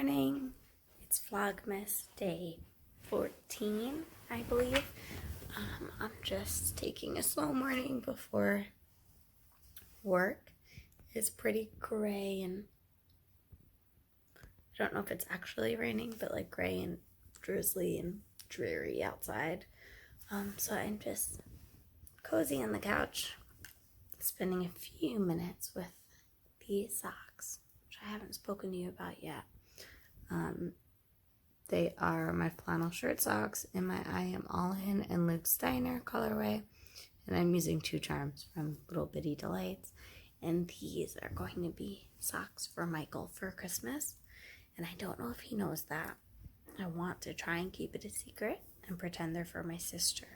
morning. It's Vlogmas day 14, I believe. I'm just taking a slow morning before work. It's pretty gray and I don't know if it's actually raining, but like gray and drizzly and dreary outside. So I'm just cozy on the couch, spending a few minutes with these socks, which I haven't spoken to you about yet. They are my flannel shirt socks in my I Am All In and Luke Steiner colorway. And I'm using 2 charms from Little Bitty Delights. And these are going to be socks for Michael for Christmas. And I don't know if he knows that. I want to try and keep it a secret and pretend they're for my sister,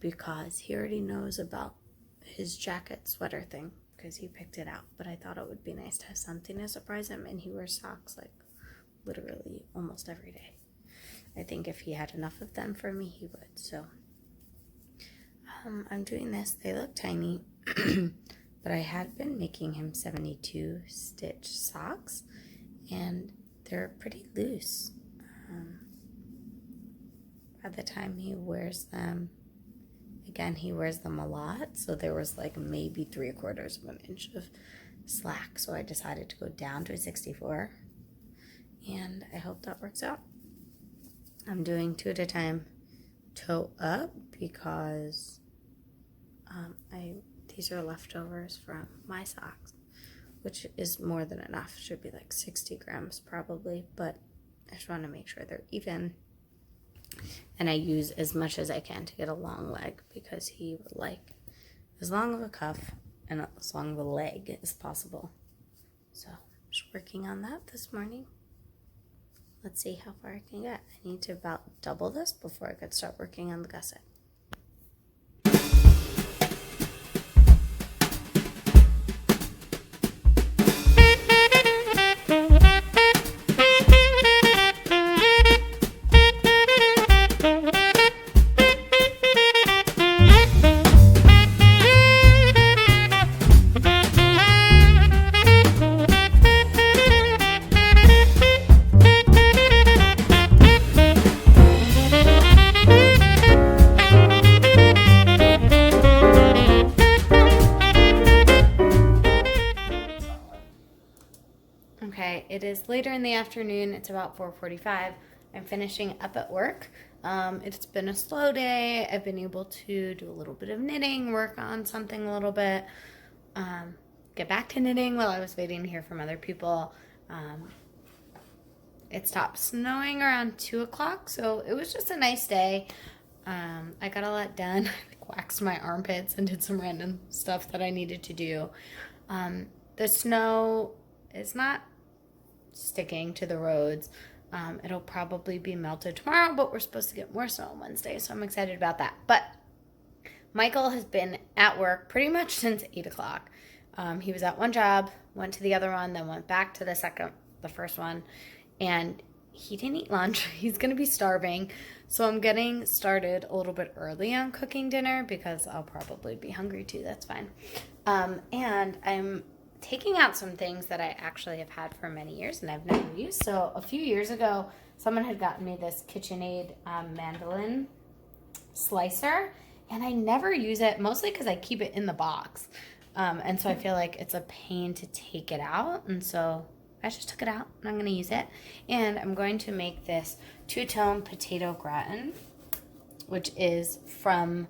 because he already knows about his jacket sweater thing because he picked it out. But I thought it would be nice to have something to surprise him, and he wears socks like literally almost every day. I think if he had enough of them for me, he would. So I'm doing this. They look tiny, but I had been making him 72 stitch socks, and they're pretty loose. By the time he wears them, again, he wears them a lot, so there was like maybe 3/4 of an inch of slack, so I decided to go down to a 64, and I hope that works out. I'm doing 2 at a time, toe up, because these are leftovers from my socks, which is more than enough. Should be like 60 grams probably, but I just want to make sure they're even. And I use as much as I can to get a long leg, because he would like as long of a cuff and as long of a leg as possible. So I'm just working on that this morning. Let's see how far I can get. I need to about double this before I could start working on the gusset. Okay, it is later in the afternoon. It's about 4:45. I'm finishing up at work. It's been a slow day. I've been able to do a little bit of knitting, work on something a little bit, get back to knitting while I was waiting to hear from other people. It stopped snowing around 2 o'clock, so it was just a nice day. I got a lot done. I waxed my armpits and did some random stuff that I needed to do. The snow is not sticking to the roads. It'll probably be melted tomorrow, but we're supposed to get more snow on Wednesday, so I'm excited about that. But Michael has been at work pretty much since 8 o'clock. He was at one job, went to the other one, then went back to the first one, and he didn't eat lunch. He's going to be starving, so I'm getting started a little bit early on cooking dinner because I'll probably be hungry too. That's fine. And I'm taking out some things that I actually have had for many years and I've never used. So a few years ago, someone had gotten me this KitchenAid mandolin slicer, and I never use it, mostly because I keep it in the box. And so I feel like it's a pain to take it out, and so I just took it out and I'm going to use it. And I'm going to make this 2-tone potato gratin, which is from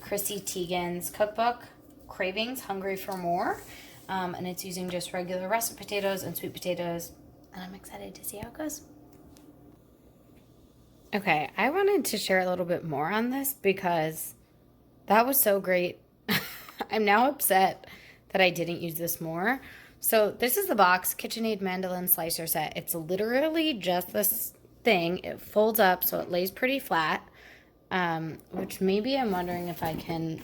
Chrissy Teigen's cookbook, Cravings, Hungry for More. And it's using just regular russet potatoes and sweet potatoes, and I'm excited to see how it goes. Okay, I wanted to share a little bit more on this because that was so great. I'm now upset that I didn't use this more. So this is the box, KitchenAid mandolin slicer set. It's literally just this thing. It folds up so it lays pretty flat, which maybe I'm wondering if I can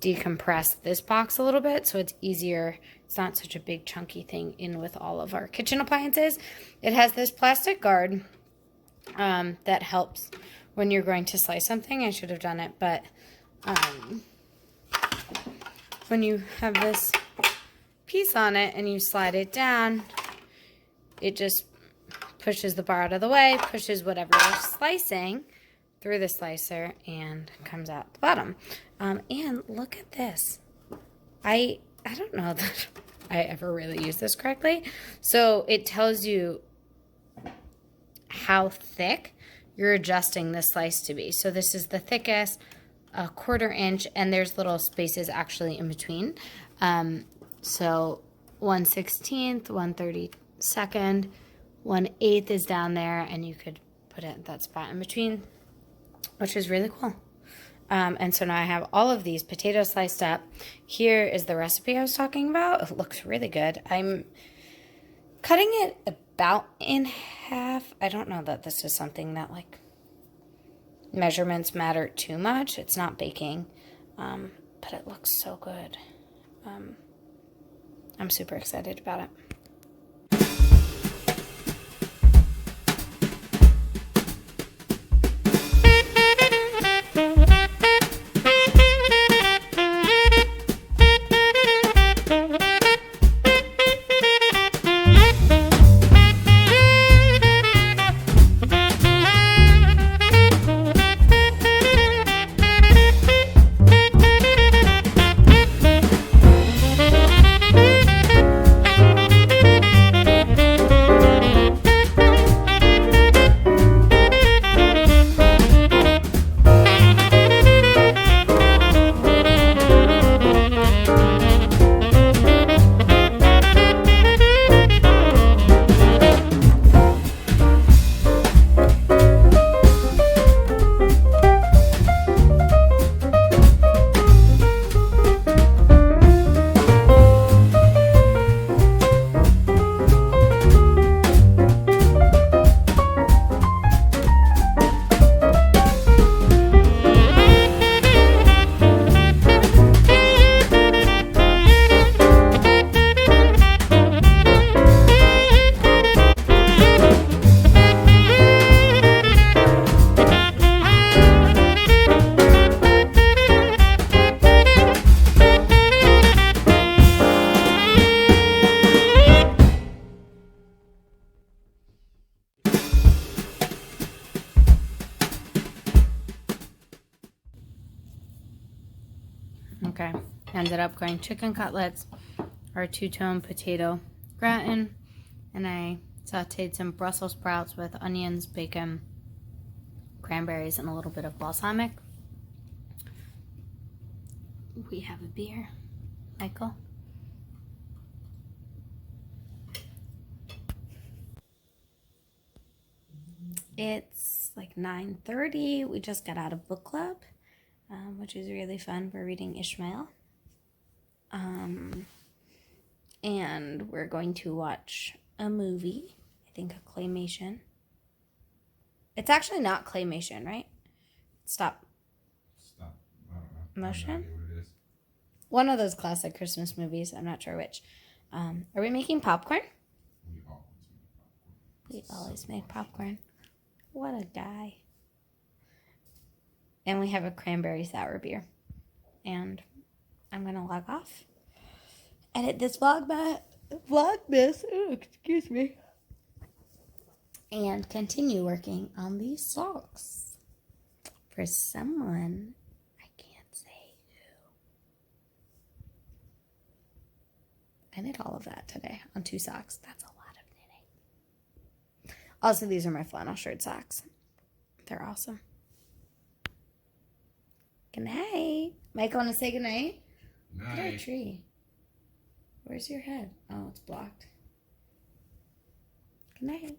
decompress this box a little bit so it's easier. It's not such a big chunky thing in with all of our kitchen appliances. It has this plastic guard that helps when you're going to slice something. I should have done it, but when you have this piece on it and you slide it down, it just pushes the bar out of the way, pushes whatever you're slicing through the slicer, and comes out the bottom. And look at this. I don't know that I ever really used this correctly. So it tells you how thick you're adjusting the slice to be. So this is the thickest, a 1/4 inch, and there's little spaces actually in between. So 1/16, 1/32, 1/8 is down there, and you could put it at that spot in between, which is really cool. And so now I have all of these potatoes sliced up. Here is the recipe I was talking about. It looks really good. I'm cutting it about in half. I don't know that this is something that, like, measurements matter too much. It's not baking, but it looks so good. I'm super excited about it. Okay, ended up going chicken cutlets, our two-tone potato gratin, and I sauteed some Brussels sprouts with onions, bacon, cranberries, and a little bit of balsamic. We have a beer. Michael? It's like 9:30. We just got out of book club, which is really fun. We're reading Ishmael. And we're going to watch a movie. I think a claymation. It's actually not claymation, right? Stop. I don't know. Motion? I have no idea what it is. One of those classic Christmas movies. I'm not sure which. Are we making popcorn? We always make popcorn. We always make popcorn. What a guy. And we have a cranberry sour beer. And I'm going to log off. Edit this Vlogmas. Oh, excuse me. And continue working on these socks. For someone, I can't say who. I did all of that today on 2 socks. That's a lot of knitting. Also, these are my flannel shirt socks. They're awesome. Good night. Mike, want to say good night? Night. Look at our tree. Where's your head? Oh, it's blocked. Good night.